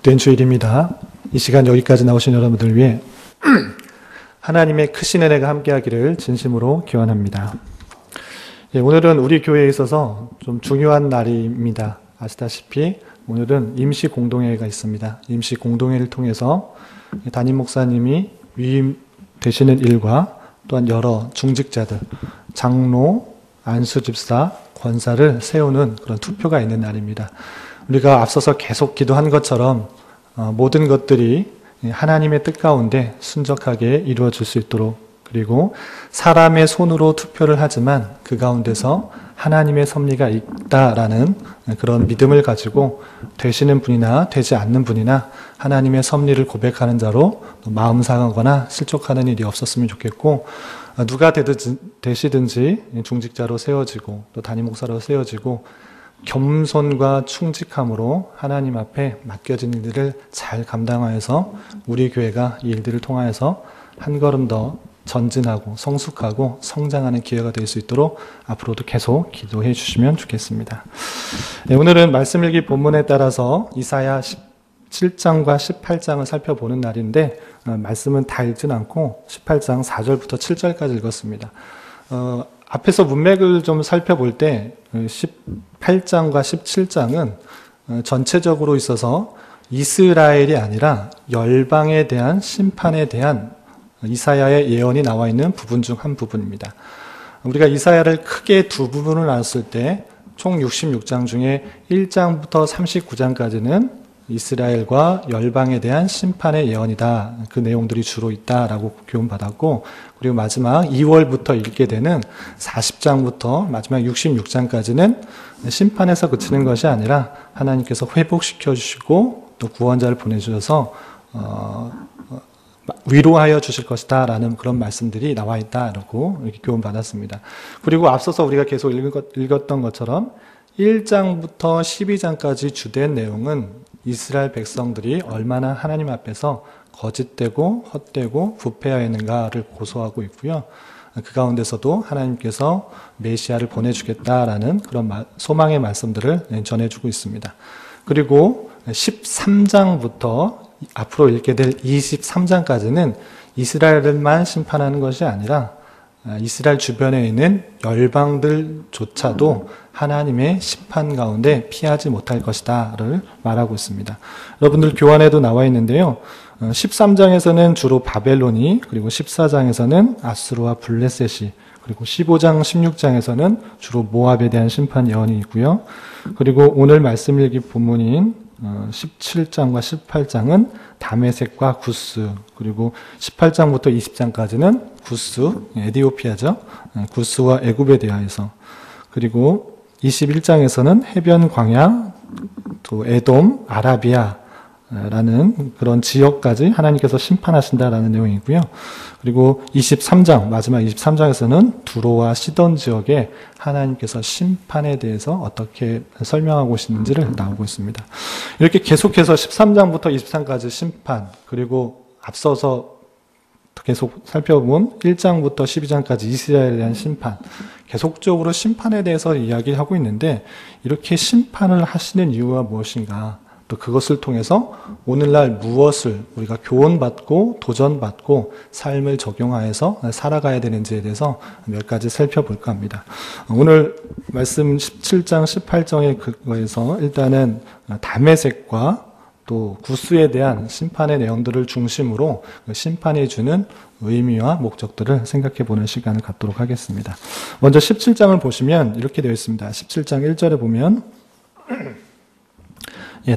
복된 주일입니다. 이 시간 여기까지 나오신 여러분들을 위해 하나님의 크신 은혜가 함께하기를 진심으로 기원합니다. 오늘은 우리 교회에 있어서 좀 중요한 날입니다. 아시다시피 오늘은 임시 공동회가 있습니다. 임시 공동회를 통해서 담임 목사님이 위임되시는 일과 또한 여러 중직자들, 장로, 안수집사, 권사를 세우는 그런 투표가 있는 날입니다. 우리가 앞서서 계속 기도한 것처럼 모든 것들이 하나님의 뜻 가운데 순적하게 이루어질 수 있도록, 그리고 사람의 손으로 투표를 하지만 그 가운데서 하나님의 섭리가 있다라는 그런 믿음을 가지고 되시는 분이나 되지 않는 분이나 하나님의 섭리를 고백하는 자로 마음 상하거나 실족하는 일이 없었으면 좋겠고, 누가 되시든지 중직자로 세워지고 또 담임 목사로 세워지고 겸손과 충직함으로 하나님 앞에 맡겨진 일들을 잘 감당하여서 우리 교회가 이 일들을 통하여서 한 걸음 더 전진하고 성숙하고 성장하는 기회가 될 수 있도록 앞으로도 계속 기도해 주시면 좋겠습니다. 오늘은 말씀 일기 본문에 따라서 이사야 17장과 18장을 살펴보는 날인데, 말씀은 다 읽진 않고 18장 4절부터 7절까지 읽었습니다. 앞에서 문맥을 좀 살펴볼 때 18장과 17장은 전체적으로 있어서 이스라엘이 아니라 열방에 대한 심판에 대한 이사야의 예언이 나와 있는 부분 중 한 부분입니다. 우리가 이사야를 크게 두 부분을 나눴을 때 총 66장 중에 1장부터 39장까지는 이스라엘과 열방에 대한 심판의 예언이다, 그 내용들이 주로 있다라고 교훈받았고, 그리고 마지막 2월부터 읽게 되는 40장부터 마지막 66장까지는 심판에서 그치는 것이 아니라 하나님께서 회복시켜 주시고 또 구원자를 보내주셔서 위로하여 주실 것이다 라는 그런 말씀들이 나와 있다라고 이렇게 교훈받았습니다. 그리고 앞서서 우리가 계속 읽었던 것처럼 1장부터 12장까지 주된 내용은 이스라엘 백성들이 얼마나 하나님 앞에서 거짓되고 헛되고 부패하였는가를 고소하고 있고요. 그 가운데서도 하나님께서 메시아를 보내주겠다라는 그런 소망의 말씀들을 전해주고 있습니다. 그리고 13장부터 앞으로 읽게 될 23장까지는 이스라엘만 심판하는 것이 아니라 이스라엘 주변에 있는 열방들조차도 하나님의 심판 가운데 피하지 못할 것이다를 말하고 있습니다. 여러분들 교환에도 나와 있는데요. 13장에서는 주로 바벨론이, 그리고 14장에서는 아수르와 블레셋이, 그리고 15장, 16장에서는 주로 모압에 대한 심판 예언이 있고요. 그리고 오늘 말씀 읽기 본문인 17장과 18장은 다메섹과 구스, 그리고 18장부터 20장까지는 구스, 에디오피아죠. 구스와 애굽에 대하여서, 그리고 21장에서는 해변 광야, 또 에돔, 아라비아라는 그런 지역까지 하나님께서 심판하신다라는 내용이고요. 그리고 23장, 마지막 23장에서는 두로와 시돈 지역에 하나님께서 심판에 대해서 어떻게 설명하고 계시는지를 나오고 있습니다. 이렇게 계속해서 13장부터 23장까지 심판, 그리고 앞서서 계속 살펴본 1장부터 12장까지 이스라엘에 대한 심판, 계속적으로 심판에 대해서 이야기하고 있는데, 이렇게 심판을 하시는 이유가 무엇인가, 또 그것을 통해서 오늘날 무엇을 우리가 교훈받고 도전받고 삶을 적용하여서 살아가야 되는지에 대해서 몇 가지 살펴볼까 합니다. 오늘 말씀 17장 18장의 그거에서 일단은 다메섹과 또 구스에 대한 심판의 내용들을 중심으로 심판이 주는 의미와 목적들을 생각해 보는 시간을 갖도록 하겠습니다. 먼저 17장을 보시면 이렇게 되어 있습니다. 17장 1절에 보면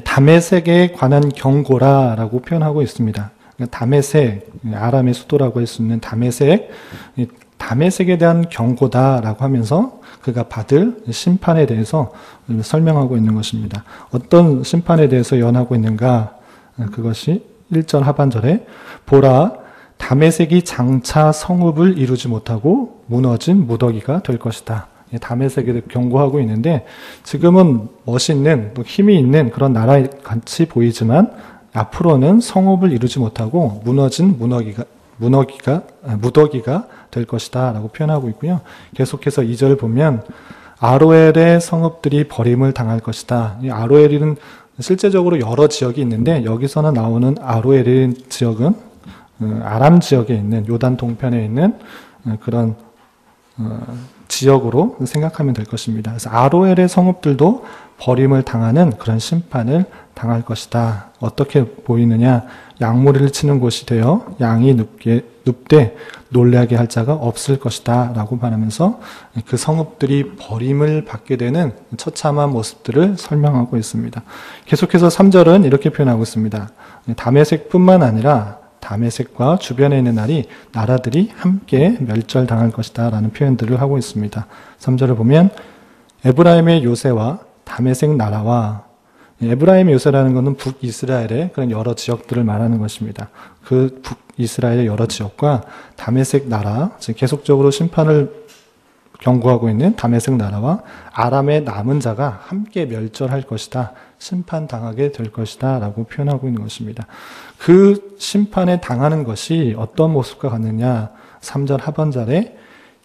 다메섹에 관한 경고라라고 표현하고 있습니다. 다메섹, 아람의 수도라고 할 수 있는 다메섹, 다메섹에 대한 경고다라고 하면서 그가 받을 심판에 대해서 설명하고 있는 것입니다. 어떤 심판에 대해서 예언하고 있는가? 그것이 1절 하반절에 보라, 다메섹이 장차 성읍을 이루지 못하고 무너진 무더기가 될 것이다. 다메섹에 경고하고 있는데, 지금은 멋있는, 또 힘이 있는 그런 나라 같이 보이지만 앞으로는 성읍을 이루지 못하고 무너진 무더기가 될 것이다 라고 표현하고 있고요. 계속해서 2절 보면 아로엘의 성읍들이 버림을 당할 것이다. 이 아로엘은 실제적으로 여러 지역이 있는데 여기서는 나오는 아로엘 지역은 아람 지역에 있는 요단 동편에 있는 그런 지역으로 생각하면 될 것입니다. 그래서 아로엘의 성읍들도 버림을 당하는 그런 심판을 당할 것이다. 어떻게 보이느냐? 양무리를 치는 곳이 되어 양이 눕되 놀라게 할 자가 없을 것이다 라고 말하면서 그 성읍들이 버림을 받게 되는 처참한 모습들을 설명하고 있습니다. 계속해서 3절은 이렇게 표현하고 있습니다. 다메섹뿐만 아니라 다메섹과 주변에 있는 나라들이 함께 멸절당할 것이다 라는 표현들을 하고 있습니다. 3절을 보면 에브라임의 요새와 다메섹 나라와, 에브라임의 요새라는 것은 북이스라엘의 그런 여러 지역들을 말하는 것입니다. 그 북이스라엘의 여러 지역과 다메섹 나라, 즉 계속적으로 심판을 경고하고 있는 다메섹 나라와 아람의 남은 자가 함께 멸절할 것이다, 심판당하게 될 것이다 라고 표현하고 있는 것입니다. 그 심판에 당하는 것이 어떤 모습과 같느냐? 3절 하반절에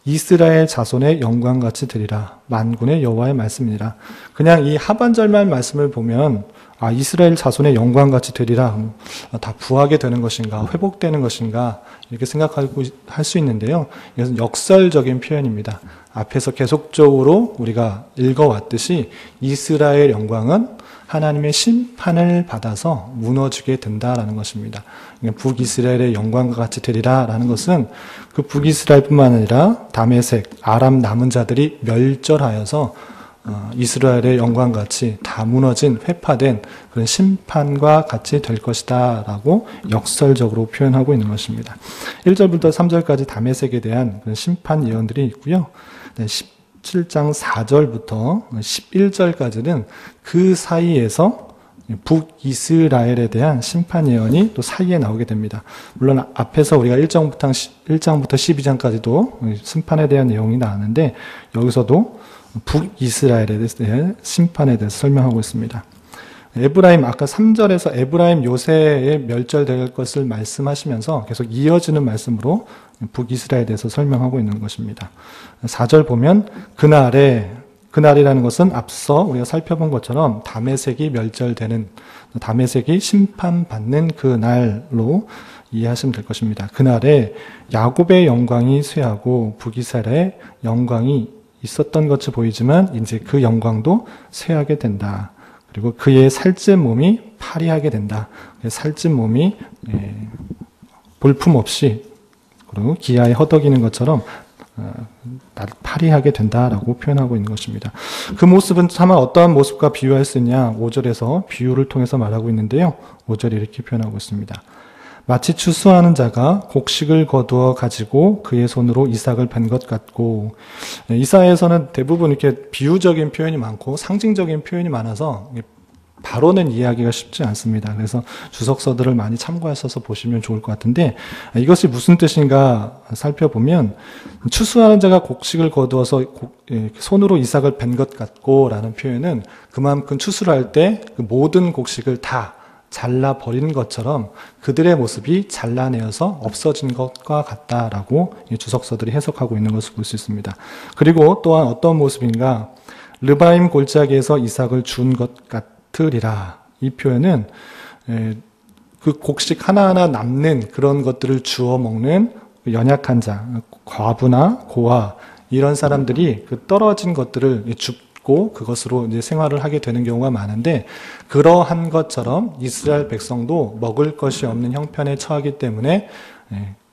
이스라엘 자손의 영광같이 되리라. 만군의 여호와의 말씀이니라. 그냥 이 하반절만 말씀을 보면 이스라엘 자손의 영광같이 되리라. 다 부하게 되는 것인가, 회복되는 것인가 이렇게 생각하고 할 수 있는데요. 이것은 역설적인 표현입니다. 앞에서 계속적으로 우리가 읽어왔듯이 이스라엘 영광은 하나님의 심판을 받아서 무너지게 된다라는 것입니다. 북이스라엘의 영광과 같이 되리라라는 것은 그 북이스라엘뿐만 아니라 다메섹, 아람 남은 자들이 멸절하여서 이스라엘의 영광같이 다 무너진 회파된 그런 심판과 같이 될 것이다 라고 역설적으로 표현하고 있는 것입니다. 1절부터 3절까지 다메섹에 대한 그런 심판 예언들이 있고요. 17장 4절부터 11절까지는 그 사이에서 북이스라엘에 대한 심판 예언이 또 사이에 나오게 됩니다. 물론 앞에서 우리가 1장부터 12장까지도 심판에 대한 내용이 나왔는데 여기서도 북이스라엘에 대한 심판에 대해서 설명하고 있습니다. 에브라임, 아까 3절에서 에브라임 요새에 멸절될 것을 말씀하시면서 계속 이어지는 말씀으로 북이스라엘에 대해서 설명하고 있는 것입니다. 4절 보면 그날이라는 것은 앞서 우리가 살펴본 것처럼 다메섹이 멸절되는, 다메섹이 심판받는 그날로 이해하시면 될 것입니다. 그날에 야곱의 영광이 쇠하고 북이스라엘의 영광이 있었던 것이 보이지만 이제 그 영광도 쇠하게 된다. 그리고 그의 살찐 몸이 파리하게 된다. 살찐 몸이 볼품없이 그리고 기아에 허덕이는 것처럼 파리하게 된다라고 표현하고 있는 것입니다. 그 모습은 차마 어떠한 모습과 비유할 수 있냐? 5절에서 비유를 통해서 말하고 있는데요. 5절이 이렇게 표현하고 있습니다. 마치 추수하는 자가 곡식을 거두어 가지고 그의 손으로 이삭을 벤 것 같고, 이사야에서는 대부분 이렇게 비유적인 표현이 많고 상징적인 표현이 많아서 바로는 이해하기가 쉽지 않습니다. 그래서 주석서들을 많이 참고하셔서 보시면 좋을 것 같은데, 이것이 무슨 뜻인가 살펴보면 추수하는 자가 곡식을 거두어서 손으로 이삭을 벤 것 같고 라는 표현은 그만큼 추수를 할 때 그 모든 곡식을 다 잘라버린 것처럼 그들의 모습이 잘라내어서 없어진 것과 같다라고 주석서들이 해석하고 있는 것을 볼 수 있습니다. 그리고 또한 어떤 모습인가? 르바임 골짜기에서 이삭을 준 것 같으리라. 이 표현은 그 곡식 하나하나 남는 그런 것들을 주워 먹는 연약한 자, 과부나 고아 이런 사람들이 그 떨어진 것들을 줍고 그것으로 이제 생활을 하게 되는 경우가 많은데, 그러한 것처럼 이스라엘 백성도 먹을 것이 없는 형편에 처하기 때문에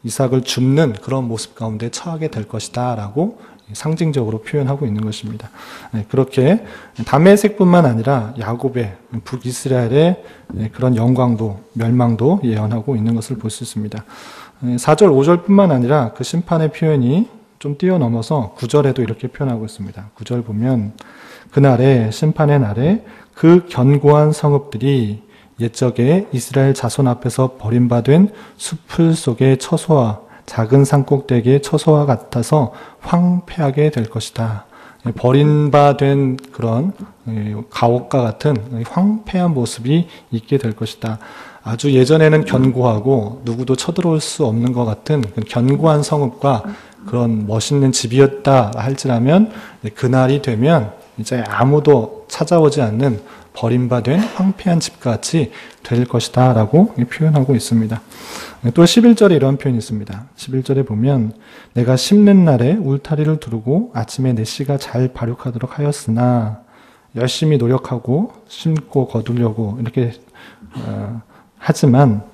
이삭을 줍는 그런 모습 가운데 처하게 될 것이다 라고 상징적으로 표현하고 있는 것입니다. 그렇게 다메섹뿐만 아니라 야곱의 북이스라엘의 그런 영광도 멸망도 예언하고 있는 것을 볼 수 있습니다. 4절 5절뿐만 아니라 그 심판의 표현이 좀 뛰어넘어서 9절에도 이렇게 표현하고 있습니다. 9절 보면 그날에, 심판의 날에 그 견고한 성읍들이 옛적에 이스라엘 자손 앞에서 버림받은 숲을 속의 처소와 작은 산꼭대기의 처소와 같아서 황폐하게 될 것이다. 버림받은 그런 가옥과 같은 황폐한 모습이 있게 될 것이다. 아주 예전에는 견고하고 누구도 쳐들어올 수 없는 것 같은 견고한 성읍과 그런 멋있는 집이었다 할지라면 그날이 되면 이제 아무도 찾아오지 않는 버림받은 황폐한 집같이 될 것이다 라고 표현하고 있습니다. 또 11절에 이런 표현이 있습니다. 11절에 보면 내가 심는 날에 울타리를 두르고 아침에 내 씨가 잘 발육하도록 하였으나 열심히 노력하고 심고 거두려고 이렇게 하지만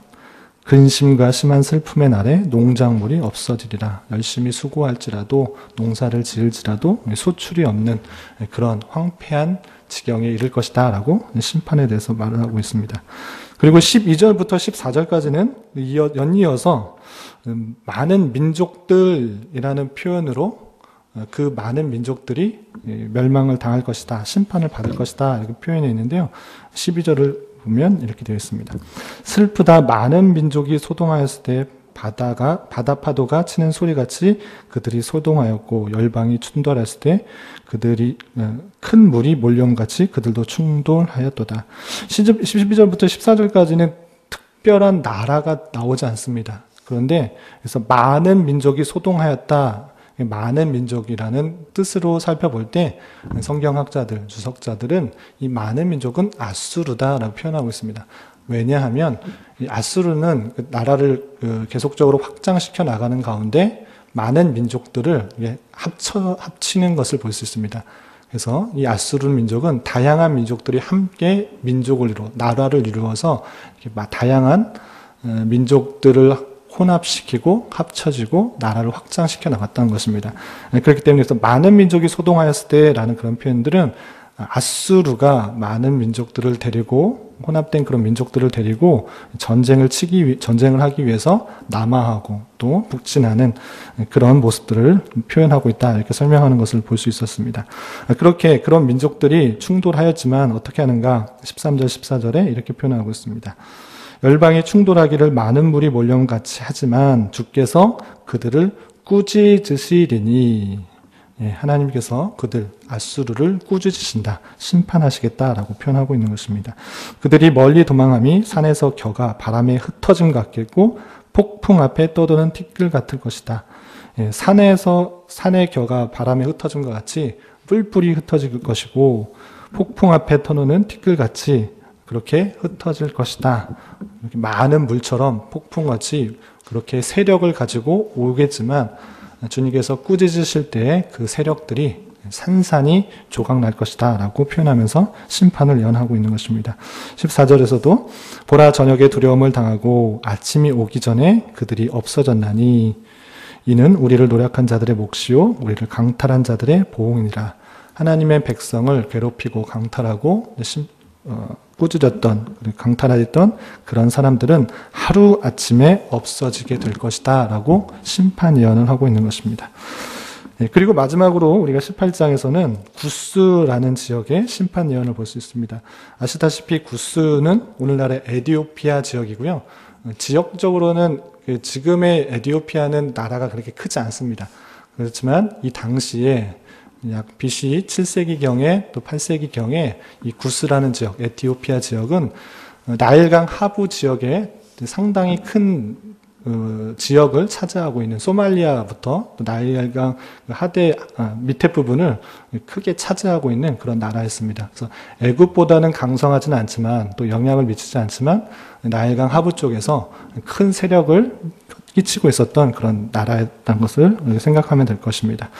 근심과 심한 슬픔의 날에 농작물이 없어지리라. 열심히 수고할지라도 농사를 지을지라도 소출이 없는 그런 황폐한 지경에 이를 것이다 라고 심판에 대해서 말을 하고 있습니다. 그리고 12절부터 14절까지는 연이어서 많은 민족들이라는 표현으로 그 많은 민족들이 멸망을 당할 것이다, 심판을 받을 것이다 이렇게 표현이 있는데요. 12절을 보면 이렇게 되어 있습니다. 슬프다 많은 민족이 소동하였을 때 바다 파도가 치는 소리같이 그들이 소동하였고 열방이 충돌했을 때 그들이 큰 물이 몰려옴같이 그들도 충돌하였도다. 12절부터 14절까지는 특별한 나라가 나오지 않습니다. 그런데 그래서 많은 민족이 소동하였다. 많은 민족이라는 뜻으로 살펴볼 때 성경학자들, 주석자들은 이 많은 민족은 아수르다라고 표현하고 있습니다. 왜냐하면 이 아수르는 나라를 계속적으로 확장시켜 나가는 가운데 많은 민족들을 합치는 것을 볼 수 있습니다. 그래서 이 아수르 민족은 다양한 민족들이 함께 민족을 나라를 이루어서 이렇게 다양한 민족들을 혼합시키고 합쳐지고 나라를 확장시켜 나갔다는 것입니다. 그렇기 때문에 많은 민족이 소동하였을 때라는 그런 표현들은 아수르가 많은 민족들을 데리고 혼합된 그런 민족들을 데리고 전쟁을 하기 위해서 남하하고 또 북진하는 그런 모습들을 표현하고 있다 이렇게 설명하는 것을 볼 수 있었습니다. 그렇게 그런 민족들이 충돌하였지만 어떻게 하는가 13절 14절에 이렇게 표현하고 있습니다. 열방이 충돌하기를 많은 물이 몰려옴 같이 하지만 주께서 그들을 꾸짖으시리니 하나님께서 그들 아수르를 꾸짖으신다, 심판하시겠다라고 표현하고 있는 것입니다. 그들이 멀리 도망함이 산에서 겨가 바람에 흩어짐 같겠고 폭풍 앞에 떠도는 티끌 같을 것이다. 산의 겨가 바람에 흩어진 것 같이 뿔뿔이 흩어질 것이고 폭풍 앞에 터놓는 티끌같이 그렇게 흩어질 것이다. 이렇게 많은 물처럼 폭풍같이 그렇게 세력을 가지고 오겠지만 주님께서 꾸짖으실 때에 그 세력들이 산산이 조각날 것이다 라고 표현하면서 심판을 예언하고 있는 것입니다. 14절에서도 보라 저녁에 두려움을 당하고 아침이 오기 전에 그들이 없어졌나니 이는 우리를 노력한 자들의 몫이요 우리를 강탈한 자들의 보응이니라. 하나님의 백성을 괴롭히고 강탈하고 꾸짖었던 강탈하였던 그런 사람들은 하루아침에 없어지게 될 것이다 라고 심판 예언을 하고 있는 것입니다. 그리고 마지막으로 우리가 18장에서는 구스라는 지역의 심판 예언을 볼 수 있습니다. 아시다시피 구스는 오늘날의 에티오피아 지역이고요. 지역적으로는 지금의 에티오피아는 나라가 그렇게 크지 않습니다. 그렇지만 이 당시에 약 BC 7세기경에 또 8세기경에 이 구스라는 지역, 에티오피아 지역은 나일강 하부 지역에 상당히 큰 지역을 차지하고 있는 소말리아부터 또 나일강 하대 밑에 부분을 크게 차지하고 있는 그런 나라였습니다. 그래서 애굽보다는 강성하지는 않지만 또 영향을 미치지 않지만 나일강 하부 쪽에서 큰 세력을 끼치고 있었던 그런 나라였다는 것을 생각하면 될 것입니다.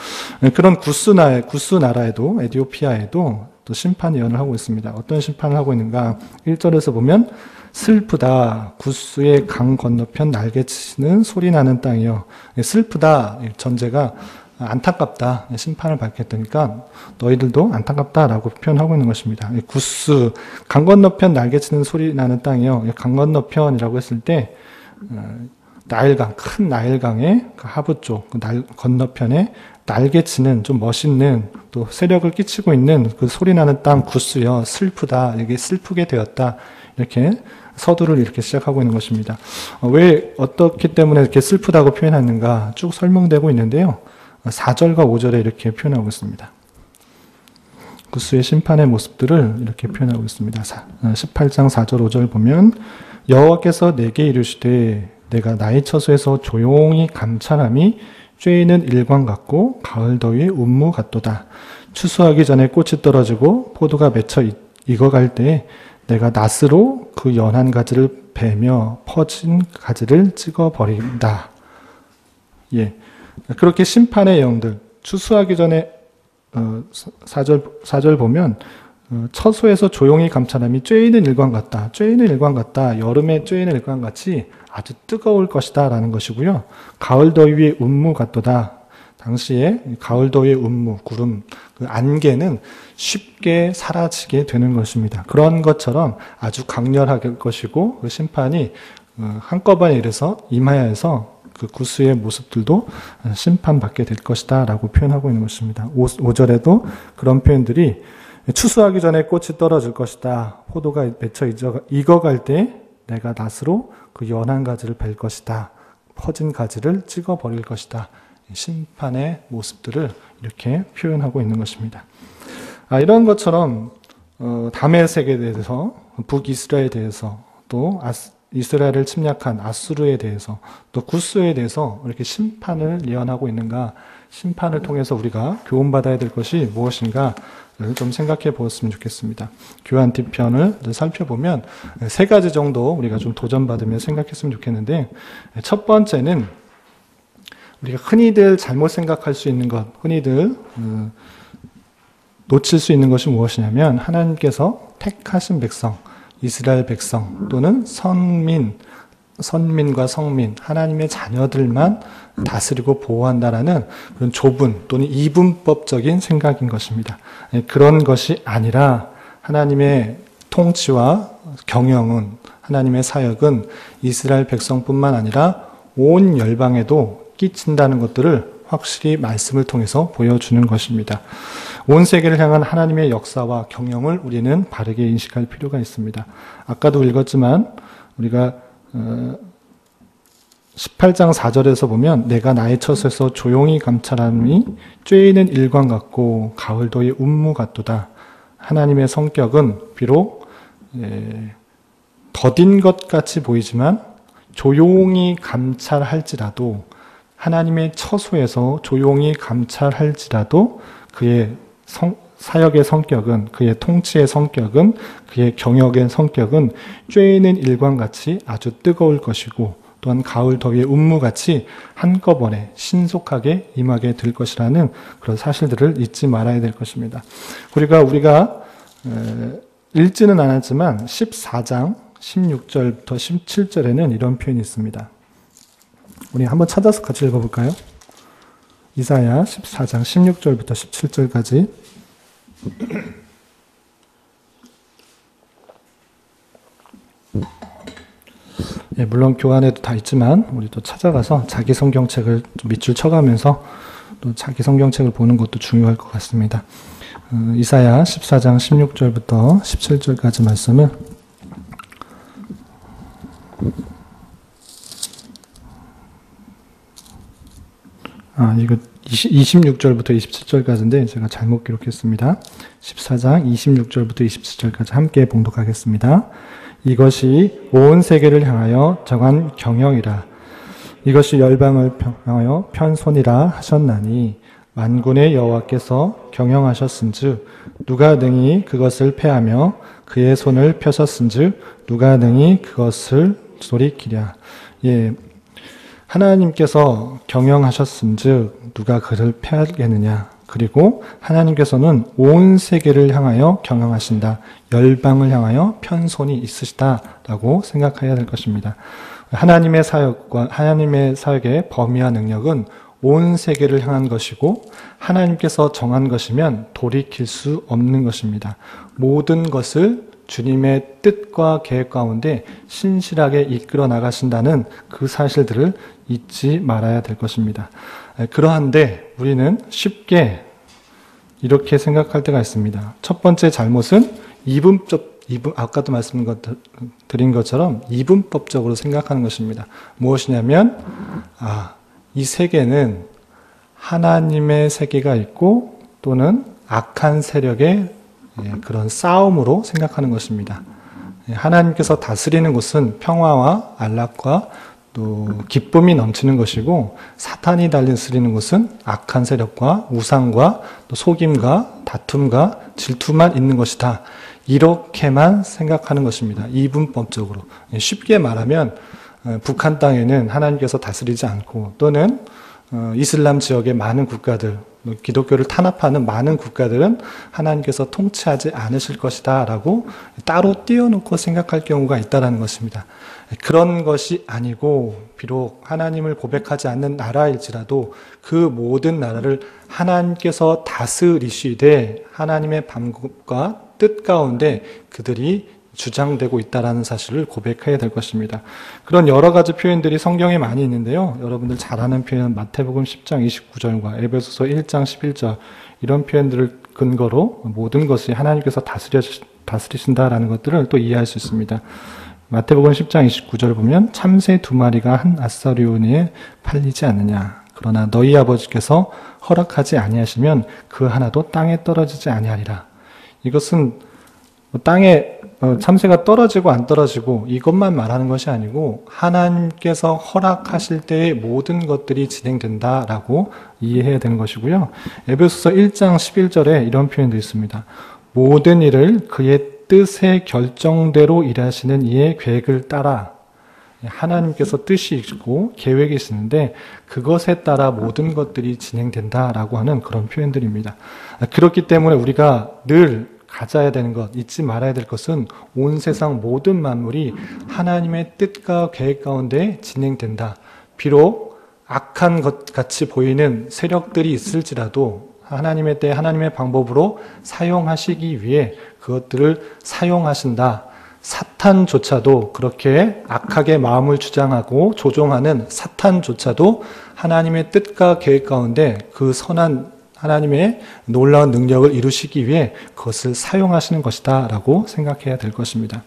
그런 구스 나라에도 에티오피아에도 또 심판 예언을 하고 있습니다. 어떤 심판을 하고 있는가? 1절에서 보면 슬프다 구스의 강 건너편 날개치는 소리 나는 땅이요. 슬프다 전제가 안타깝다 심판을 받겠다니까 너희들도 안타깝다라고 표현하고 있는 것입니다. 구스 강 건너편 날개치는 소리 나는 땅이요. 강 건너편이라고 했을 때 나일강, 큰 나일강의 그 하부 쪽, 그 건너편에 날개치는 좀 멋있는 또 세력을 끼치고 있는 그 소리 나는 땅 구스여 슬프다. 이게 슬프게 되었다. 이렇게 서두를 이렇게 시작하고 있는 것입니다. 왜 어떻기 때문에 이렇게 슬프다고 표현하는가 쭉 설명되고 있는데요. 4절과 5절에 이렇게 표현하고 있습니다. 구스의 심판의 모습들을 이렇게 표현하고 있습니다. 18장 4절 5절 보면 여호와께서 내게 이르시되 내가 나의 처소에서 조용히 감찰함이 쬐이는 일광 같고 가을 더위의 운무 같도다. 추수하기 전에 꽃이 떨어지고 포도가 맺혀 익어갈 때 내가 낫으로 그 연한 가지를 베며 퍼진 가지를 찍어버린다. 예. 그렇게 심판의 영들, 추수하기 전에 4절 보면 처소에서 조용히 감찰함이 쬐이는 일광 같다. 쬐이는 일광 같다. 여름에 쬐이는 일광 같이 아주 뜨거울 것이다 라는 것이고요. 가을 더위의 운무 같도다. 당시에 가을 더위의 운무, 구름, 그 안개는 쉽게 사라지게 되는 것입니다. 그런 것처럼 아주 강렬할 것이고 그 심판이 한꺼번에 이르서 임하여서 그 구수의 모습들도 심판받게 될 것이다 라고 표현하고 있는 것입니다. 5절에도 그런 표현들이 추수하기 전에 꽃이 떨어질 것이다. 포도가 맺혀 익어갈 때 내가 낫으로 그 연한 가지를 벨 것이다. 퍼진 가지를 찍어버릴 것이다. 심판의 모습들을 이렇게 표현하고 있는 것입니다. 이런 것처럼 담의 세계에 대해서, 북이스라엘에 대해서, 또 이스라엘을 침략한 아수르에 대해서, 또 구스에 대해서 이렇게 심판을 예언하고 있는가, 심판을 통해서 우리가 교훈받아야 될 것이 무엇인가를 좀 생각해 보았으면 좋겠습니다. 교환티편을 살펴보면 3가지 정도 우리가 좀 도전받으며 생각했으면 좋겠는데, 첫 번째는 우리가 흔히들 잘못 생각할 수 있는 것, 흔히들 놓칠 수 있는 것이 무엇이냐면 하나님께서 택하신 백성, 이스라엘 백성 또는 선민과 성민, 하나님의 자녀들만 다스리고 보호한다라는 그런 좁은 또는 이분법적인 생각인 것입니다. 그런 것이 아니라 하나님의 통치와 경영은, 하나님의 사역은 이스라엘 백성뿐만 아니라 온 열방에도 끼친다는 것들을 확실히 말씀을 통해서 보여주는 것입니다. 온 세계를 향한 하나님의 역사와 경영을 우리는 바르게 인식할 필요가 있습니다. 아까도 읽었지만 우리가 18장 4절에서 보면 내가 나의 처소에서 조용히 감찰함이 쬐이는 일광 같고 가을 더위 운무 같도다. 하나님의 성격은 비록 더딘 것 같이 보이지만 조용히 감찰할지라도, 하나님의 처소에서 조용히 감찰할지라도 그의 사역의 성격은, 그의 통치의 성격은, 그의 경역의 성격은 쬐이는 일광같이 아주 뜨거울 것이고 또한 가을 더위의 운무같이 한꺼번에 신속하게 임하게 될 것이라는 그런 사실들을 잊지 말아야 될 것입니다. 우리가 읽지는 않았지만 14장 16절부터 17절에는 이런 표현이 있습니다. 우리 한번 찾아서 같이 읽어볼까요? 이사야 14장 16절부터 17절까지. 예, 물론 교환에도 다 있지만 우리 또 찾아가서 자기 성경책을 좀 밑줄 쳐가면서 또 자기 성경책을 보는 것도 중요할 것 같습니다. 이사야 14장 16절부터 17절까지 말씀을 이거 26절부터 27절까지인데 제가 잘못 기록했습니다. 14장 26절부터 27절까지 함께 봉독하겠습니다. 이것이 온 세계를 향하여 정한 경영이라. 이것이 열방을 향하여 편손이라 하셨나니 만군의 여호와께서 경영하셨은즉 누가 능히 그것을 패하며 그의 손을 펴셨은즉 누가 능히 그것을 돌이키랴. 예, 하나님께서 경영하셨은즉 누가 그를 패하겠느냐. 그리고 하나님께서는 온 세계를 향하여 경영하신다. 열방을 향하여 편손이 있으시다라고 생각해야 될 것입니다. 하나님의 사역의 범위와 능력은 온 세계를 향한 것이고 하나님께서 정한 것이면 돌이킬 수 없는 것입니다. 모든 것을 주님의 뜻과 계획 가운데 신실하게 이끌어 나가신다는 그 사실들을 잊지 말아야 될 것입니다. 그러한데 우리는 쉽게 이렇게 생각할 때가 있습니다. 첫 번째 잘못은 아까도 말씀드린 것처럼 이분법적으로 생각하는 것입니다. 무엇이냐면 이 세계는 하나님의 세계가 있고 또는 악한 세력의 그런 싸움으로 생각하는 것입니다. 하나님께서 다스리는 곳은 평화와 안락과 또 기쁨이 넘치는 것이고 사탄이 다스리는 곳은 악한 세력과 우상과 또 속임과 다툼과 질투만 있는 것이다. 이렇게만 생각하는 것입니다. 이분법적으로. 쉽게 말하면 북한 땅에는 하나님께서 다스리지 않고 또는 이슬람 지역의 많은 국가들, 기독교를 탄압하는 많은 국가들은 하나님께서 통치하지 않으실 것이다 라고 따로 띄워놓고 생각할 경우가 있다는 것입니다. 그런 것이 아니고 비록 하나님을 고백하지 않는 나라일지라도 그 모든 나라를 하나님께서 다스리시되 하나님의 방법과 뜻 가운데 그들이 주장되고 있다는 사실을 고백해야 될 것입니다. 그런 여러 가지 표현들이 성경에 많이 있는데요. 여러분들 잘 아는 표현은 마태복음 10장 29절과 에베소서 1장 11절 이런 표현들을 근거로 모든 것이 하나님께서 다스리신다라는 것들을 또 이해할 수 있습니다. 마태복음 10장 29절 보면 참새 2마리가 한 아사리온에 팔리지 않느냐. 그러나 너희 아버지께서 허락하지 아니하시면 그 하나도 땅에 떨어지지 아니하리라. 이것은 땅에 참새가 떨어지고 안 떨어지고 이것만 말하는 것이 아니고 하나님께서 허락하실 때의 모든 것들이 진행된다라고 이해해야 되는 것이고요. 에베소서 1장 11절에 이런 표현도 있습니다. 모든 일을 그의 뜻의 결정대로 일하시는 이의 계획을 따라 하나님께서 뜻이 있고 계획이 있는데 그것에 따라 모든 것들이 진행된다라고 하는 그런 표현들입니다. 그렇기 때문에 우리가 늘 가져야 되는 것, 잊지 말아야 될 것은 온 세상 모든 만물이 하나님의 뜻과 계획 가운데 진행된다. 비록 악한 것 같이 보이는 세력들이 있을지라도 하나님의 때 하나님의 방법으로 사용하시기 위해 그것들을 사용하신다. 사탄조차도 그렇게 악하게 마음을 주장하고 조종하는 사탄조차도 하나님의 뜻과 계획 가운데 그 선한 하나님의 놀라운 능력을 이루시기 위해 그것을 사용하시는 것이다 라고 생각해야 될 것입니다.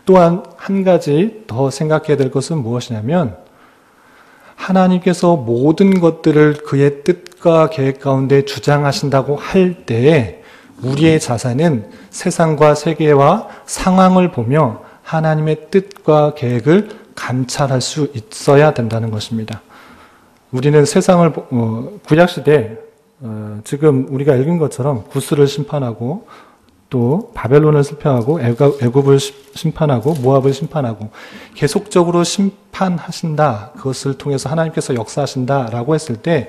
또한 한 가지 더 생각해야 될 것은 무엇이냐면 하나님께서 모든 것들을 그의 뜻과 계획 가운데 주장하신다고 할 때에 우리의 자세는 세상과 세계와 상황을 보며 하나님의 뜻과 계획을 감찰할 수 있어야 된다는 것입니다. 우리는 세상을 구약시대 지금 우리가 읽은 것처럼 구스를 심판하고 또 바벨론을 심판하고 애굽을 심판하고 모압을 심판하고 계속적으로 심판하신다. 그것을 통해서 하나님께서 역사하신다라고 했을 때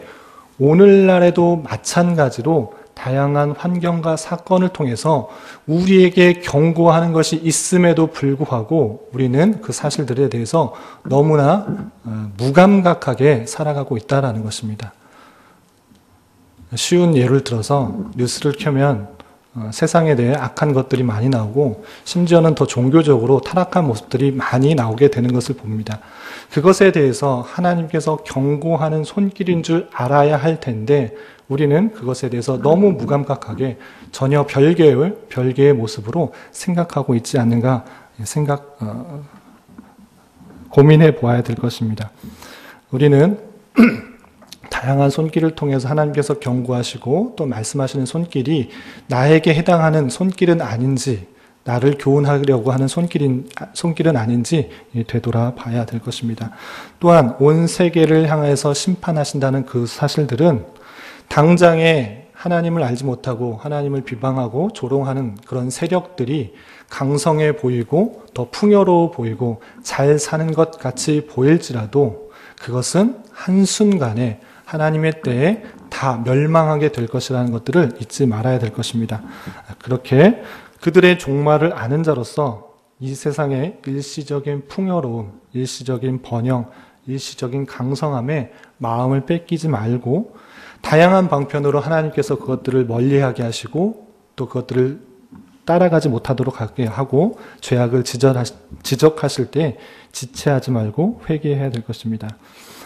오늘날에도 마찬가지로 다양한 환경과 사건을 통해서 우리에게 경고하는 것이 있음에도 불구하고 우리는 그 사실들에 대해서 너무나 무감각하게 살아가고 있다는 것입니다. 쉬운 예를 들어서 뉴스를 켜면 세상에 대해 악한 것들이 많이 나오고 심지어는 더 종교적으로 타락한 모습들이 많이 나오게 되는 것을 봅니다. 그것에 대해서 하나님께서 경고하는 손길인 줄 알아야 할 텐데 우리는 그것에 대해서 너무 무감각하게 전혀 별개의 모습으로 생각하고 있지 않는가 고민해 보아야 될 것입니다. 우리는 다양한 손길을 통해서 하나님께서 경고하시고 또 말씀하시는 손길이 나에게 해당하는 손길은 아닌지 나를 교훈하려고 하는 손길은 아닌지 되돌아봐야 될 것입니다. 또한 온 세계를 향해서 심판하신다는 그 사실들은 당장에 하나님을 알지 못하고 하나님을 비방하고 조롱하는 그런 세력들이 강성해 보이고 더 풍요로워 보이고 잘 사는 것 같이 보일지라도 그것은 한순간에 하나님의 때에 다 멸망하게 될 것이라는 것들을 잊지 말아야 될 것입니다. 그렇게 그들의 종말을 아는 자로서 이 세상의 일시적인 풍요로움, 일시적인 번영, 일시적인 강성함에 마음을 뺏기지 말고 다양한 방편으로 하나님께서 그것들을 멀리하게 하시고 또 그것들을 따라가지 못하도록 하게 하고 죄악을 지적하실 때 지체하지 말고 회개해야 될 것입니다.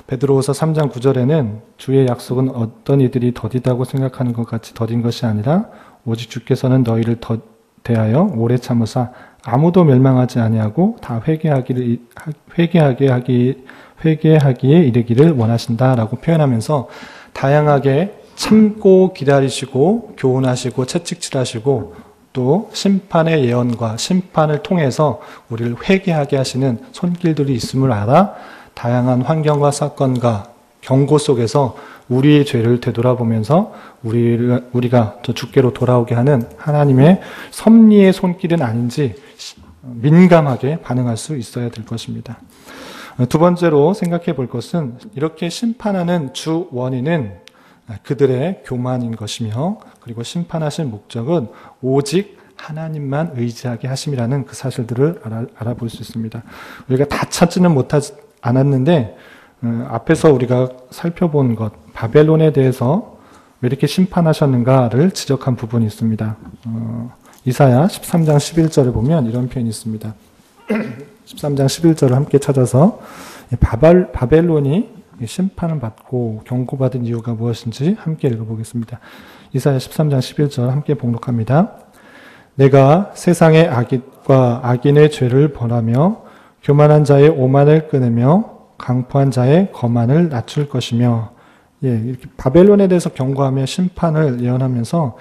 베드로후서 3장 9절에는 주의 약속은 어떤 이들이 더디다고 생각하는 것 같이 더딘 것이 아니라 오직 주께서는 너희를 대하여 오래 참으사 아무도 멸망하지 아니하고 다 회개하기에 이르기를 원하신다라고 표현하면서 다양하게 참고 기다리시고 교훈하시고 채찍질하시고 또 심판의 예언과 심판을 통해서 우리를 회개하게 하시는 손길들이 있음을 알아 다양한 환경과 사건과 경고 속에서 우리의 죄를 되돌아보면서 우리가 더 주께로 돌아오게 하는 하나님의 섭리의 손길은 아닌지 민감하게 반응할 수 있어야 될 것입니다. 두 번째로 생각해 볼 것은 이렇게 심판하는 주 원인은 그들의 교만인 것이며, 그리고 심판하신 목적은 오직 하나님만 의지하게 하심이라는 그 사실들을 알아볼 수 있습니다. 우리가 다 찾지는 않았는데 앞에서 우리가 살펴본 것, 바벨론에 대해서 왜 이렇게 심판하셨는가를 지적한 부분이 있습니다. 이사야 13장 11절을 보면 이런 표현이 있습니다. 13장 11절을 함께 찾아서 바벨론이 심판을 받고 경고받은 이유가 무엇인지 함께 읽어보겠습니다. 이사야 13장 11절 함께 봉독합니다. 내가 세상의 악인과 악인의 죄를 벌하며 교만한 자의 오만을 끊으며 강포한 자의 거만을 낮출 것이며, 이렇게 바벨론에 대해서 경고하며 심판을 예언하면서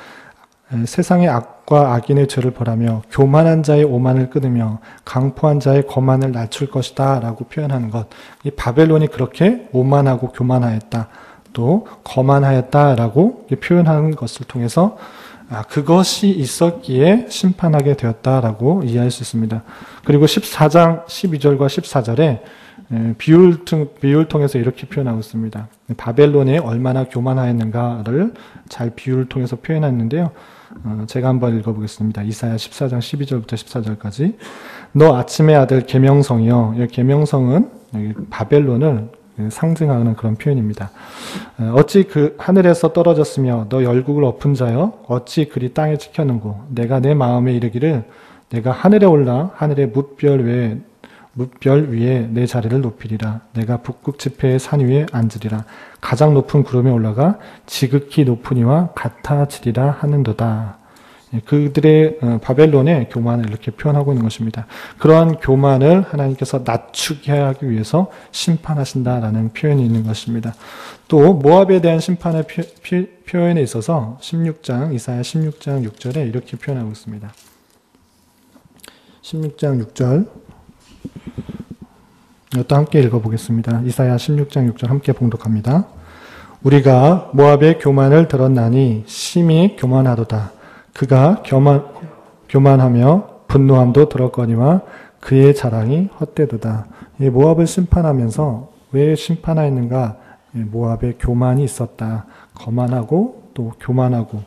세상의 악과 악인의 죄를 벌하며 교만한 자의 오만을 끊으며 강포한 자의 거만을 낮출 것이다 라고 표현하는 것, 이 바벨론이 그렇게 오만하고 교만하였다, 또 거만하였다 라고 표현하는 것을 통해서 그것이 있었기에 심판하게 되었다라고 이해할 수 있습니다. 그리고 14장 12절과 14절에 비유를 통해서 이렇게 표현하고 있습니다. 바벨론이 얼마나 교만하였는가를 잘 비유를 통해서 표현했는데요. 제가 한번 읽어보겠습니다. 이사야 14장 12절부터 14절까지. 너 아침의 아들 계명성이여. 이 계명성은 바벨론을 상징하는 그런 표현입니다. 어찌 그 하늘에서 떨어졌으며 너 열국을 엎은 자여 어찌 그리 땅에 찍혔는고. 내가 내 마음에 이르기를 내가 하늘에 올라 하늘의 뭇별 위에 내 자리를 높이리라. 내가 북극 지폐의 산 위에 앉으리라. 가장 높은 구름에 올라가 지극히 높은 이와 같아지리라 하는도다. 그들의 바벨론의 교만을 이렇게 표현하고 있는 것입니다. 그러한 교만을 하나님께서 낮추게 하기 위해서 심판하신다라는 표현이 있는 것입니다. 또 모압에 대한 심판의 표현에 있어서 16장 이사야 16장 6절에 이렇게 표현하고 있습니다. 16장 6절 이것도 함께 읽어보겠습니다. 이사야 16장 6절 함께 봉독합니다. 우리가 모압의 교만을 들었나니 심히 교만하도다. 그가 교만하며 분노함도 들었거니와 그의 자랑이 헛되도다. 모압을 심판하면서 왜 심판하였는가? 모압의 교만이 있었다. 거만하고 또 교만하고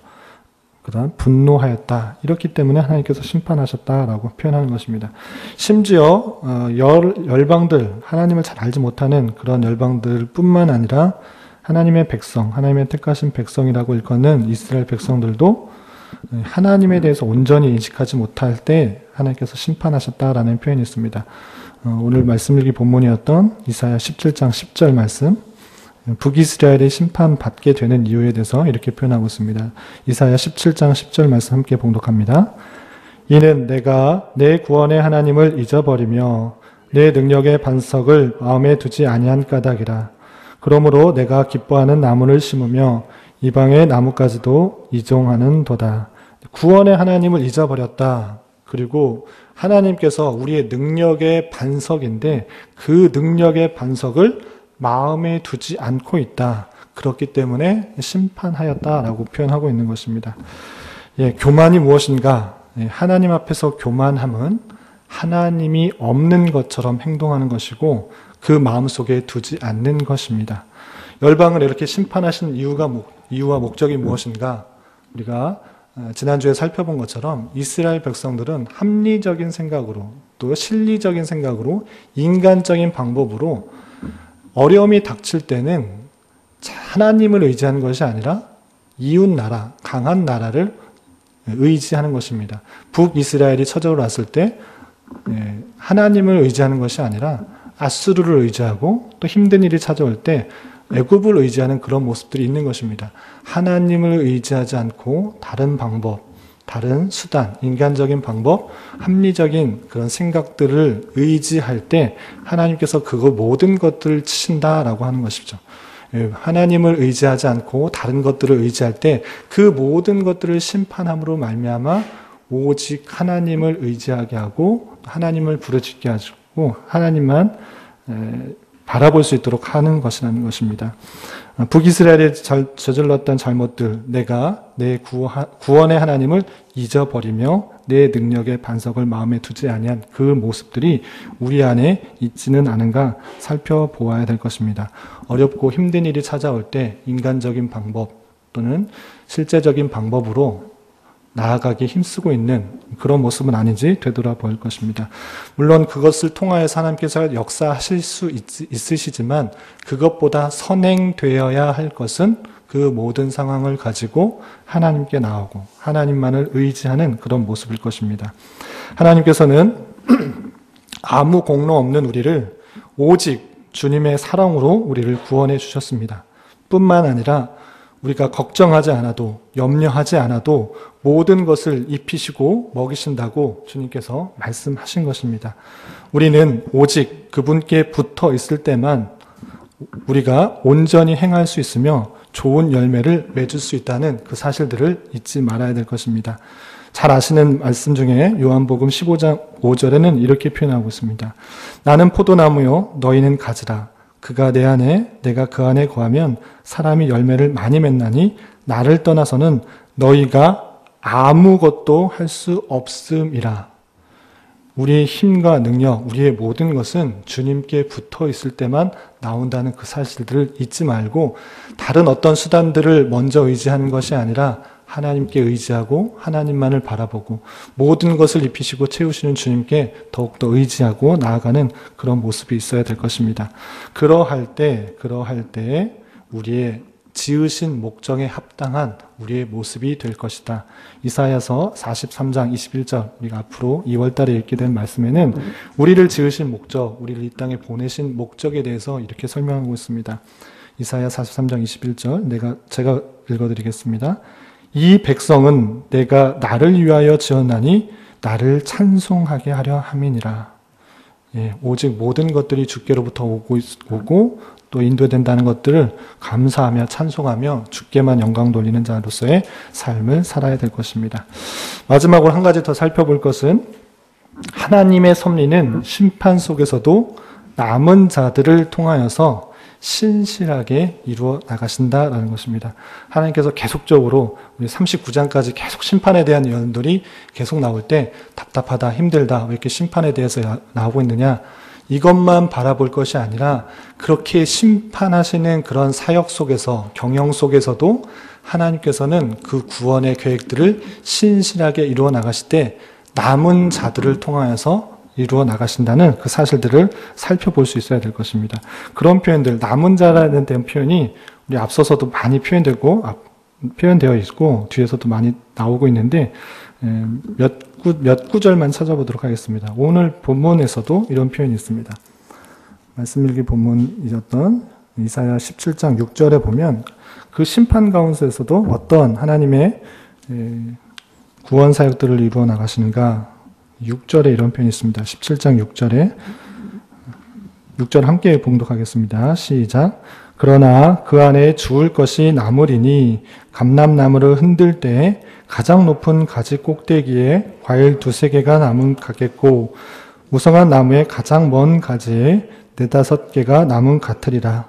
그다음 분노하였다. 이렇기 때문에 하나님께서 심판하셨다라고 표현하는 것입니다. 심지어 열방들, 하나님을 잘 알지 못하는 그런 열방들 뿐만 아니라 하나님의 백성, 하나님의 택하신 백성이라고 일컫는 이스라엘 백성들도 하나님에 대해서 온전히 인식하지 못할 때 하나님께서 심판하셨다라는 표현이 있습니다. 오늘 말씀 읽기 본문이었던 이사야 17장 10절 말씀, 북이스라엘이 심판받게 되는 이유에 대해서 이렇게 표현하고 있습니다. 이사야 17장 10절 말씀 함께 봉독합니다. 이는 내가 내 구원의 하나님을 잊어버리며 내 능력의 반석을 마음에 두지 아니한 까닭이라. 그러므로 내가 기뻐하는 나무를 심으며 이방의 나무까지도 이종하는 도다. 구원의 하나님을 잊어버렸다. 그리고 하나님께서 우리의 능력의 반석인데 그 능력의 반석을 마음에 두지 않고 있다. 그렇기 때문에 심판하였다라고 표현하고 있는 것입니다. 교만이 무엇인가? 하나님 앞에서 교만함은 하나님이 없는 것처럼 행동하는 것이고 그 마음속에 두지 않는 것입니다. 열방을 이렇게 심판하신 이유와 목적이 무엇인가? 우리가 지난주에 살펴본 것처럼 이스라엘 백성들은 합리적인 생각으로 또 실리적인 생각으로 인간적인 방법으로 어려움이 닥칠 때는 하나님을 의지하는 것이 아니라 이웃 나라, 강한 나라를 의지하는 것입니다. 북이스라엘이 쳐들어 왔을 때 하나님을 의지하는 것이 아니라 아수르를 의지하고 또 힘든 일이 찾아올 때 애굽을 의지하는 그런 모습들이 있는 것입니다. 하나님을 의지하지 않고 다른 방법, 다른 수단, 인간적인 방법, 합리적인 그런 생각들을 의지할 때 하나님께서 그거 모든 것들을 치신다라고 하는 것이죠. 하나님을 의지하지 않고 다른 것들을 의지할 때 그 모든 것들을 심판함으로 말미암아 오직 하나님을 의지하게 하고 하나님을 부르짖게 하고 하나님만 바라볼 수 있도록 하는 것이라는 것입니다. 북이스라엘이 저질렀던 잘못들, 내가 내 구원의 하나님을 잊어버리며 내 능력의 반석을 마음에 두지 아니한 그 모습들이 우리 안에 있지는 않은가 살펴보아야 될 것입니다. 어렵고 힘든 일이 찾아올 때 인간적인 방법 또는 실제적인 방법으로 나아가기 힘쓰고 있는 그런 모습은 아닌지 되돌아볼 것입니다. 물론 그것을 통하여서 하나님께서 역사하실 수 있으시지만 그것보다 선행되어야 할 것은 그 모든 상황을 가지고 하나님께 나오고 하나님만을 의지하는 그런 모습일 것입니다. 하나님께서는 아무 공로 없는 우리를 오직 주님의 사랑으로 우리를 구원해 주셨습니다. 뿐만 아니라 우리가 걱정하지 않아도 염려하지 않아도 모든 것을 입히시고 먹이신다고 주님께서 말씀하신 것입니다. 우리는 오직 그분께 붙어 있을 때만 우리가 온전히 행할 수 있으며 좋은 열매를 맺을 수 있다는 그 사실들을 잊지 말아야 될 것입니다. 잘 아시는 말씀 중에 요한복음 15장 5절에는 이렇게 표현하고 있습니다. 나는 포도나무요 너희는 가지라. 그가 내 안에 내가 그 안에 거하면 사람이 열매를 많이 맺나니 나를 떠나서는 너희가 아무것도 할 수 없음이라. 우리의 힘과 능력, 우리의 모든 것은 주님께 붙어 있을 때만 나온다는 그 사실들을 잊지 말고 다른 어떤 수단들을 먼저 의지하는 것이 아니라 하나님께 의지하고 하나님만을 바라보고 모든 것을 입히시고 채우시는 주님께 더욱더 의지하고 나아가는 그런 모습이 있어야 될 것입니다. 그러할 때 우리의 지으신 목적에 합당한 우리의 모습이 될 것이다. 이사야서 43장 21절 우리가 앞으로 2월달에 읽게 된 말씀에는 우리를 지으신 목적, 우리를 이 땅에 보내신 목적에 대해서 이렇게 설명하고 있습니다. 이사야 43장 21절 제가 읽어드리겠습니다. 이 백성은 내가 나를 위하여 지었나니 나를 찬송하게 하려 함이니라. 오직 모든 것들이 주께로부터 오고 또 인도된다는 것들을 감사하며 찬송하며 주께만 영광 돌리는 자로서의 삶을 살아야 될 것입니다. 마지막으로 한 가지 더 살펴볼 것은 하나님의 섭리는 심판 속에서도 남은 자들을 통하여서 신실하게 이루어 나가신다라는 것입니다. 하나님께서 계속적으로 우리 39장까지 계속 심판에 대한 예언들이 계속 나올 때 답답하다, 힘들다, 왜 이렇게 심판에 대해서 나오고 있느냐, 이것만 바라볼 것이 아니라 그렇게 심판하시는 그런 사역 속에서, 경영 속에서도 하나님께서는 그 구원의 계획들을 신실하게 이루어 나가실 때 남은 자들을 통하여서 이루어 나가신다는 그 사실들을 살펴볼 수 있어야 될 것입니다. 그런 표현들, 남은 자라는 표현이 우리 앞서서도 많이 표현되어 있고 뒤에서도 많이 나오고 있는데 몇 구절만 찾아보도록 하겠습니다. 오늘 본문에서도 이런 표현이 있습니다. 말씀 일기 본문이었던 이사야 17장 6절에 보면 그 심판 가운데서도 어떤 하나님의 구원 사역들을 이루어 나가시는가. 6절에 이런 표현이 있습니다. 17장 6절 함께 봉독하겠습니다. 시작. 그러나 그 안에 주울 것이 남으리니 감람나무를 흔들 때 가장 높은 가지 꼭대기에 과일 2-3개가 남은 같겠고 무성한 나무의 가장 먼 가지에 4-5개가 남은 같으리라.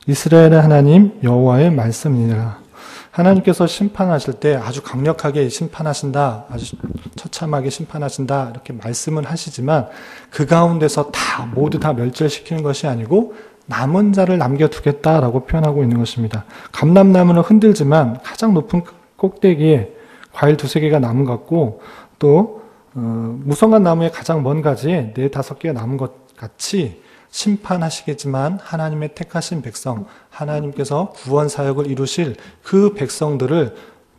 이스라엘의 하나님 여호와의 말씀이니라. 하나님께서 심판하실 때 아주 강력하게 심판하신다, 아주 처참하게 심판하신다 이렇게 말씀은 하시지만 그 가운데서 모두 다 멸절시키는 것이 아니고 남은 자를 남겨두겠다라고 표현하고 있는 것입니다. 감람나무는 흔들지만 가장 높은 꼭대기에 과일 2-3개가 남은 것 같고 또 무성한 나무의 가장 먼 가지에 4-5개가 남은 것 같이 심판하시겠지만 하나님의 택하신 백성, 하나님께서 구원 사역을 이루실 그 백성들을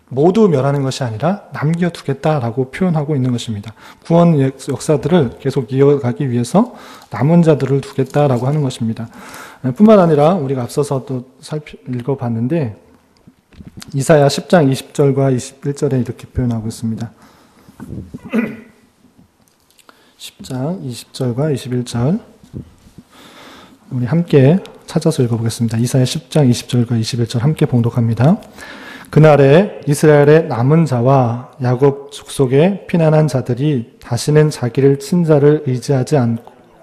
모두 멸하는 것이 아니라 남겨두겠다라고 표현하고 있는 것입니다. 구원 역사들을 계속 이어가기 위해서 남은 자들을 두겠다라고 하는 것입니다. 뿐만 아니라 우리가 앞서서 또 읽어봤는데 이사야 10장 20절과 21절에 이렇게 표현하고 있습니다. 10장 20절과 21절 우리 함께 찾아서 읽어보겠습니다. 이사야 10장 20절과 21절 함께 봉독합니다. 그날에 이스라엘의 남은 자와 야곱 족속의 피난한 자들이 다시는 자기를 친자를 의지하지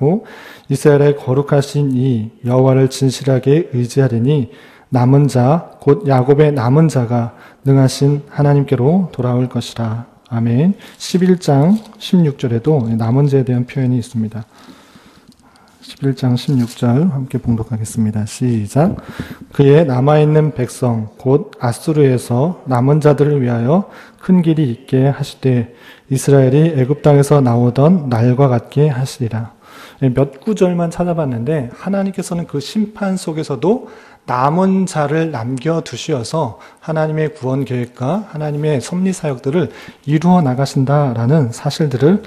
하고 이스라엘의 거룩하신 이 여호와를 진실하게 의지하리니 남은 자 곧 야곱의 남은 자가 능하신 하나님께로 돌아올 것이라. 아멘. 11장 16절에도 남은 자에 대한 표현이 있습니다. 11장 16절 함께 봉독하겠습니다. 시작. 그의 남아있는 백성 곧 아수르에서 남은 자들을 위하여 큰 길이 있게 하시되 이스라엘이 애굽 땅에서 나오던 날과 같게 하시리라. 몇 구절만 찾아봤는데 하나님께서는 그 심판 속에서도 남은 자를 남겨두시어서 하나님의 구원 계획과 하나님의 섭리 사역들을 이루어 나가신다라는 사실들을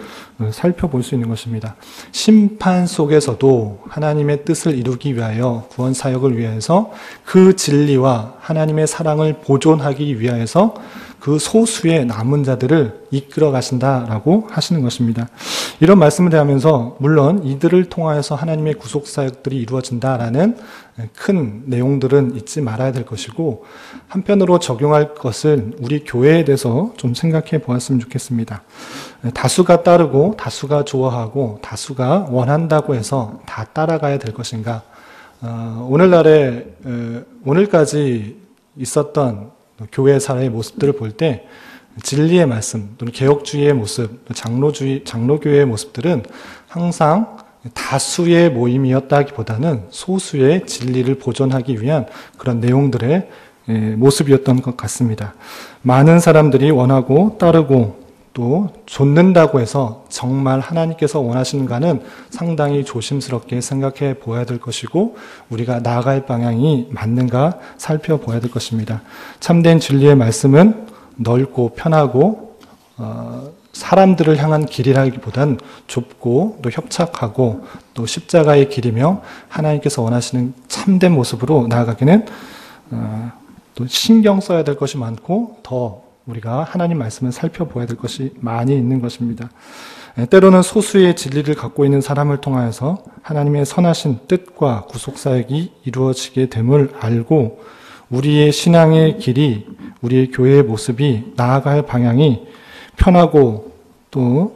살펴볼 수 있는 것입니다. 심판 속에서도 하나님의 뜻을 이루기 위하여 구원 사역을 위해서 그 진리와 하나님의 사랑을 보존하기 위하여서 그 소수의 남은 자들을 이끌어 가신다라고 하시는 것입니다. 이런 말씀을 대하면서 물론 이들을 통하여서 하나님의 구속 사역들이 이루어진다라는 큰 내용들은 잊지 말아야 될 것이고 한편으로 적용할 것은 우리 교회에 대해서 좀 생각해 보았으면 좋겠습니다. 다수가 따르고 다수가 좋아하고 다수가 원한다고 해서 다 따라가야 될 것인가? 오늘까지 있었던 교회 사회의 모습들을 볼 때 진리의 말씀 또는 개혁주의의 모습, 장로교회의 모습들은 항상 다수의 모임이었다기보다는 소수의 진리를 보존하기 위한 그런 내용들의 모습이었던 것 같습니다. 많은 사람들이 원하고 따르고 또 좇는다고 해서 정말 하나님께서 원하시는가는 상당히 조심스럽게 생각해 보아야 될 것이고 우리가 나아갈 방향이 맞는가 살펴보아야 될 것입니다. 참된 진리의 말씀은 넓고 편하고 사람들을 향한 길이라기보단 좁고 또 협착하고 또 십자가의 길이며 하나님께서 원하시는 참된 모습으로 나아가기는 또 신경 써야 될 것이 많고 더 우리가 하나님 말씀을 살펴보아야 될 것이 많이 있는 것입니다. 때로는 소수의 진리를 갖고 있는 사람을 통하여서 하나님의 선하신 뜻과 구속사역이 이루어지게 됨을 알고 우리의 신앙의 길이, 우리의 교회의 모습이 나아갈 방향이 편하고 또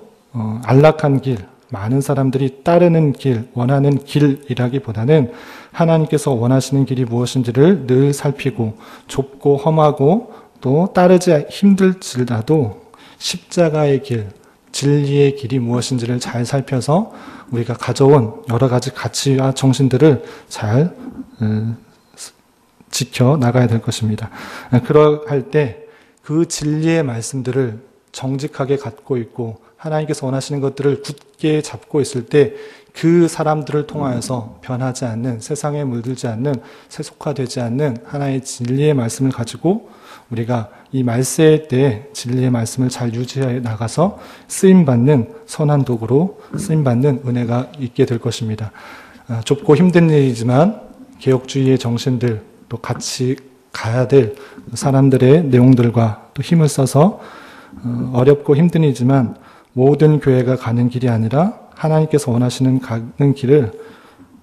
안락한 길, 많은 사람들이 따르는 길, 원하는 길이라기보다는 하나님께서 원하시는 길이 무엇인지를 늘 살피고 좁고 험하고 또 따르지 힘들지라도 십자가의 길, 진리의 길이 무엇인지를 잘 살펴서 우리가 가져온 여러 가지 가치와 정신들을 잘 지켜 나가야 될 것입니다. 그러할 때 그 진리의 말씀들을 정직하게 갖고 있고 하나님께서 원하시는 것들을 굳게 잡고 있을 때 그 사람들을 통하여서 변하지 않는, 세상에 물들지 않는, 세속화되지 않는 하나의 진리의 말씀을 가지고 우리가 이 말세 때 진리의 말씀을 잘 유지해 나가서 쓰임받는 선한 도구로 쓰임받는 은혜가 있게 될 것입니다. 좁고 힘든 일이지만 개혁주의의 정신들 또 같이 가야 될 사람들의 내용들과 또 힘을 써서 어렵고 힘든 일이지만 모든 교회가 가는 길이 아니라 하나님께서 원하시는 가는 길을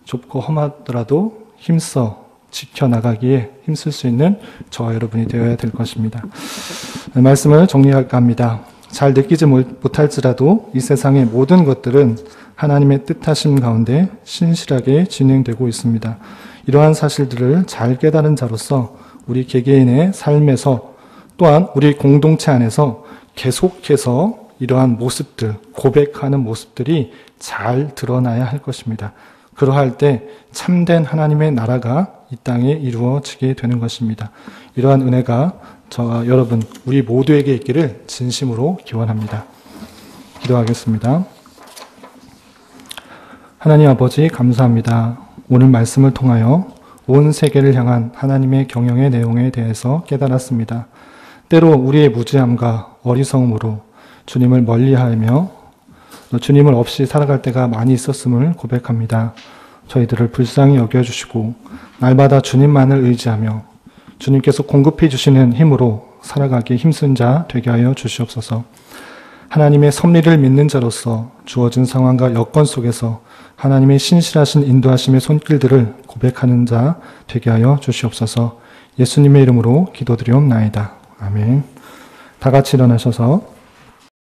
좁고 험하더라도 힘써 지켜나가기에 힘쓸 수 있는 저와 여러분이 되어야 될 것입니다. 말씀을 정리할까 합니다. 잘 느끼지 못할지라도 이 세상의 모든 것들은 하나님의 뜻하심 가운데 신실하게 진행되고 있습니다. 이러한 사실들을 잘 깨달은 자로서 우리 개개인의 삶에서 또한 우리 공동체 안에서 계속해서 이러한 모습들, 고백하는 모습들이 잘 드러나야 할 것입니다. 그러할 때 참된 하나님의 나라가 이 땅에 이루어지게 되는 것입니다. 이러한 은혜가 저와 여러분, 우리 모두에게 있기를 진심으로 기원합니다. 기도하겠습니다. 하나님 아버지 감사합니다. 오늘 말씀을 통하여 온 세계를 향한 하나님의 경영의 내용에 대해서 깨달았습니다. 때로 우리의 무지함과 어리석음으로 주님을 멀리하며 주님을 없이 살아갈 때가 많이 있었음을 고백합니다. 저희들을 불쌍히 여겨주시고 날마다 주님만을 의지하며 주님께서 공급해 주시는 힘으로 살아가기에 힘쓴 자 되게 하여 주시옵소서. 하나님의 섭리를 믿는 자로서 주어진 상황과 여건 속에서 하나님의 신실하신 인도하심의 손길들을 고백하는 자 되게 하여 주시옵소서. 예수님의 이름으로 기도드리옵나이다. 아멘. 다 같이 일어나셔서